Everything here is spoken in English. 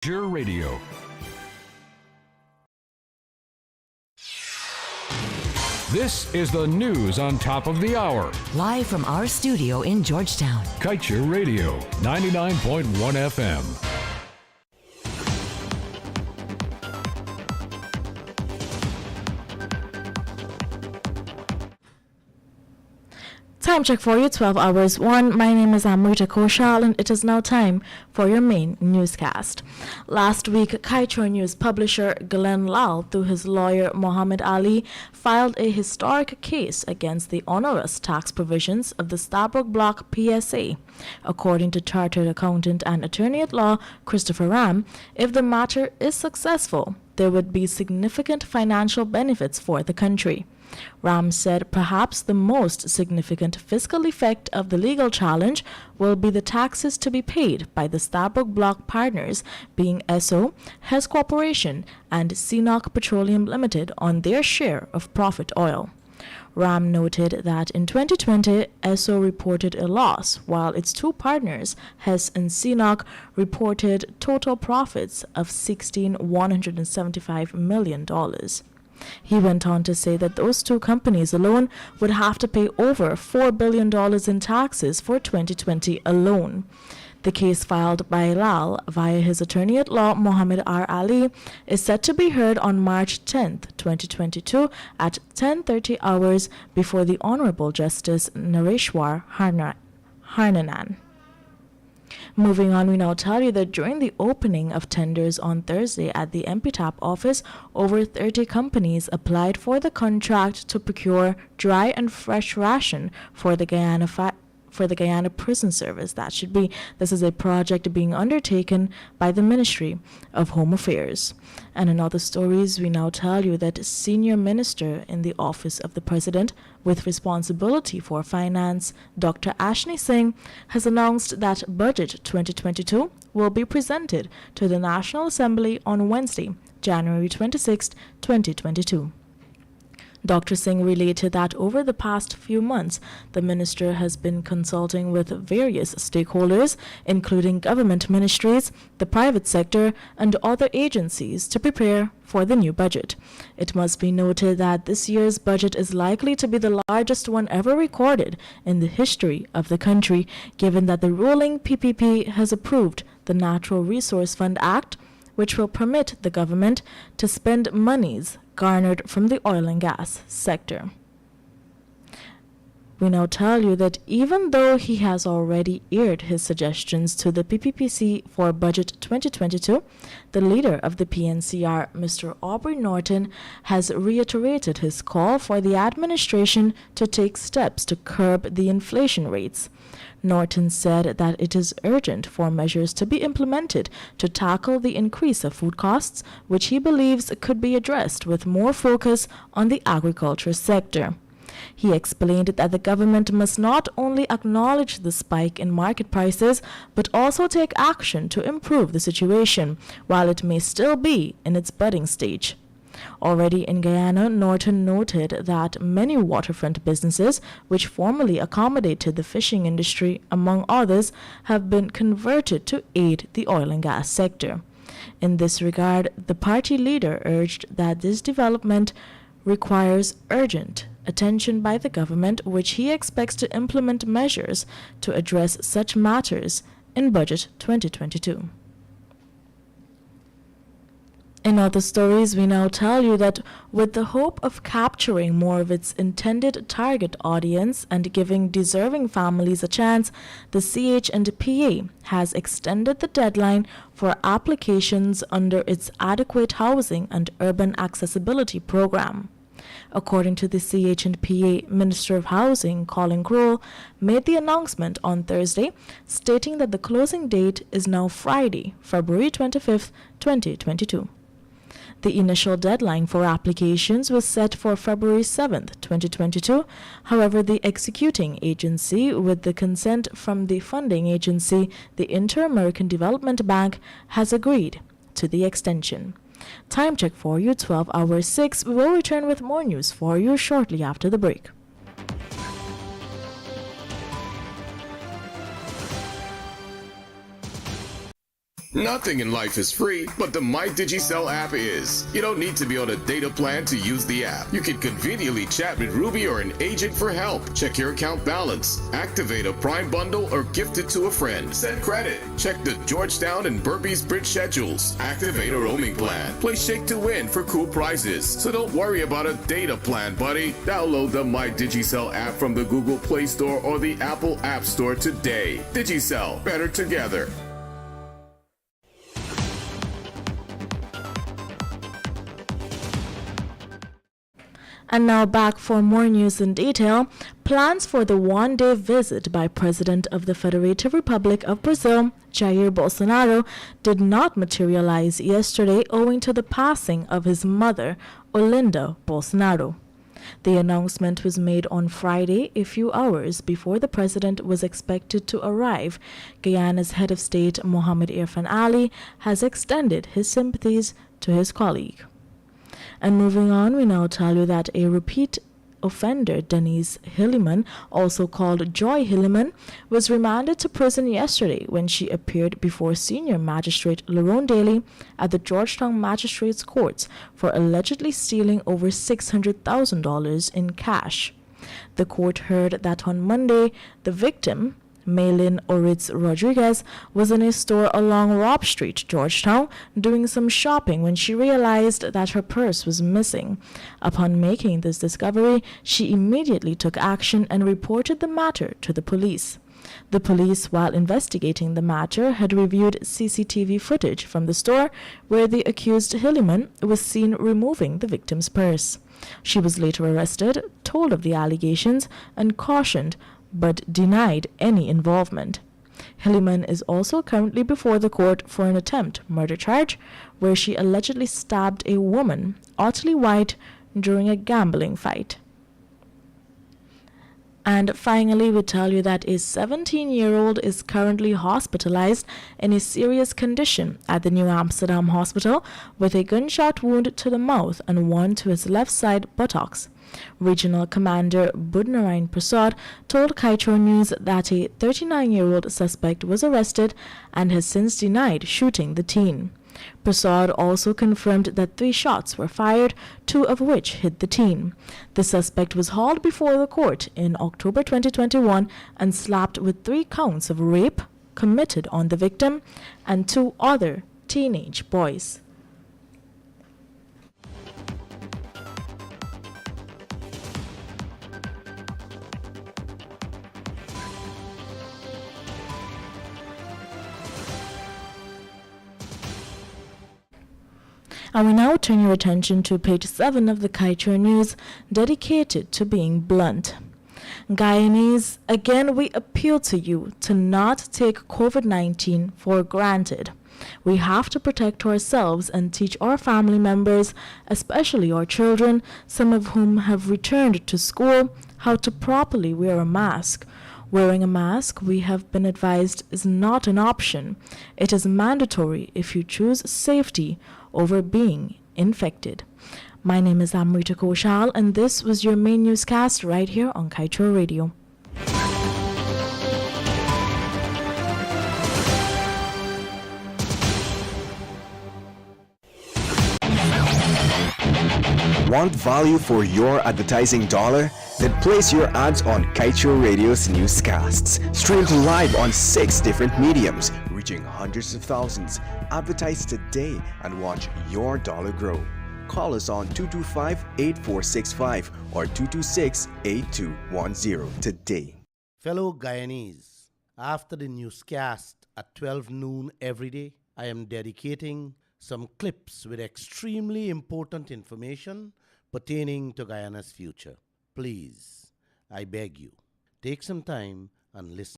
Kaieteur Radio. This is the news on top of the hour. Live from our studio in Georgetown. Kaieteur Radio, 99.1 FM. Time check for you, 12 hours 1. My name is Amrita Koshal and it is now time for your main newscast. Last week, Kaieteur News publisher Glenn Lal, through his lawyer Mohammed Ali, filed a historic case against the onerous tax provisions of the Stabroek Block PSA. According to chartered accountant and attorney at law Christopher Ram, if the matter is successful, there would be significant financial benefits for the country. Ram said perhaps the most significant fiscal effect of the legal challenge will be the taxes to be paid by the Stabroek Block partners, being Esso, Hess Corporation, and CNOOC Petroleum Limited, on their share of profit oil. Ram noted that in 2020, Esso reported a loss, while its two partners, Hess and CNOOC, reported total profits of $175 million. He went on to say that those two companies alone would have to pay over $4 billion in taxes for 2020 alone. The case filed by Lal via his attorney at law Mohammed R. Ali is set to be heard on March 10, 2022 at 10:30 hours before the Honorable Justice Nareshwar Harnanan. Moving on, we now tell you that during the opening of tenders on Thursday at the MPTAP office, over 30 companies applied for the contract to procure dry and fresh ration for the Guyana Prison Service. This is a project being undertaken by the Ministry of Home Affairs. And in other stories, we now tell you that Senior Minister in the Office of the President with responsibility for finance, Dr. Ashni Singh, has announced that Budget 2022 will be presented to the National Assembly on Wednesday, January 26, 2022. Dr. Singh related that over the past few months, the minister has been consulting with various stakeholders, including government ministries, the private sector, and other agencies to prepare for the new budget. It must be noted that this year's budget is likely to be the largest one ever recorded in the history of the country, given that the ruling PPP has approved the Natural Resource Fund Act, which will permit the government to spend monies garnered from the oil and gas sector. We now tell you that even though he has already aired his suggestions to the PPPC for Budget 2022, the leader of the PNCR, Mr. Aubrey Norton, has reiterated his call for the administration to take steps to curb the inflation rates. Norton said that it is urgent for measures to be implemented to tackle the increase of food costs, which he believes could be addressed with more focus on the agriculture sector. He explained that the government must not only acknowledge the spike in market prices, but also take action to improve the situation, while it may still be in its budding stage. Already in Guyana, Norton noted that many waterfront businesses, which formerly accommodated the fishing industry, among others, have been converted to aid the oil and gas sector. In this regard, the party leader urged that this development requires urgent attention by the government, which he expects to implement measures to address such matters in Budget 2022. In other stories, we now tell you that with the hope of capturing more of its intended target audience and giving deserving families a chance, the CH&PA has extended the deadline for applications under its Adequate Housing and Urban Accessibility Program. According to the CH&PA, Minister of Housing, Colin Crowell, made the announcement on Thursday, stating that the closing date is now Friday, February 25, 2022. The initial deadline for applications was set for February 7, 2022. However, the executing agency, with the consent from the funding agency, the Inter-American Development Bank, has agreed to the extension. Time check for you, 12 hours 6. We will return with more news for you shortly after the break. Nothing in life is free, but the MyDigiCell app is. You don't need to be on a data plan to use the app. You can conveniently chat with Ruby or an agent for help. Check your account balance, activate a Prime bundle, or gift it to a friend. Send credit. Check the Georgetown and Burpees Bridge schedules. Activate a roaming plan. Play Shake to Win for cool prizes. So don't worry about a data plan, buddy. Download the MyDigiCell app from the Google Play Store or the Apple App Store today. Digicel, better together. And now back for more news in detail. Plans for the one-day visit by President of the Federative Republic of Brazil, Jair Bolsonaro, did not materialize yesterday owing to the passing of his mother, Olinda Bolsonaro. The announcement was made on Friday, a few hours before the president was expected to arrive. Guyana's head of state, Mohamed Irfan Ali, has extended his sympathies to his colleague. And moving on, we now tell you that a repeat offender, Denise Hilliman, also called Joy Hilliman, was remanded to prison yesterday when she appeared before senior magistrate Lerone Daly at the Georgetown Magistrates Courts for allegedly stealing over $600,000 in cash. The court heard that on Monday, the victim, Maylin Oritz Rodriguez, was in a store along Robb Street, Georgetown, doing some shopping when she realized that her purse was missing. Upon making this discovery, she immediately took action and reported the matter to the police. The police, while investigating the matter, had reviewed CCTV footage from the store where the accused Hilliman was seen removing the victim's purse. She was later arrested, told of the allegations, and cautioned but denied any involvement. Hilliman is also currently before the court for an attempt murder charge where she allegedly stabbed a woman, Ottilie White, during a gambling fight. And finally, we tell you that a 17-year-old is currently hospitalized in a serious condition at the New Amsterdam Hospital with a gunshot wound to the mouth and one to his left side buttocks. Regional Commander Budnarain Prasad told Kaieteur News that a 39-year-old suspect was arrested and has since denied shooting the teen. Prasad also confirmed that 3 shots were fired, 2 of which hit the teen. The suspect was hauled before the court in October 2021 and slapped with 3 counts of rape committed on the victim and 2 other teenage boys. And we now turn your attention to page 7 of the Kaieteur News, dedicated to being blunt. Guyanese, again we appeal to you to not take COVID-19 for granted. We have to protect ourselves and teach our family members, especially our children, some of whom have returned to school, how to properly wear a mask. Wearing a mask, we have been advised, is not an option. It is mandatory if you choose safety over being infected. My name is Amrita Koshal, and this was your main newscast right here on Kaieteur Radio. Want value for your advertising dollar? Then place your ads on Kaieteur Radio's newscasts. Streamed live on 6 different mediums, reaching hundreds of thousands. Advertise today and watch your dollar grow. Call us on 225-8465 or 226-8210 today. Fellow Guyanese, after the newscast at 12 noon every day, I am dedicating some clips with extremely important information pertaining to Guyana's future. Please, I beg you, take some time and listen.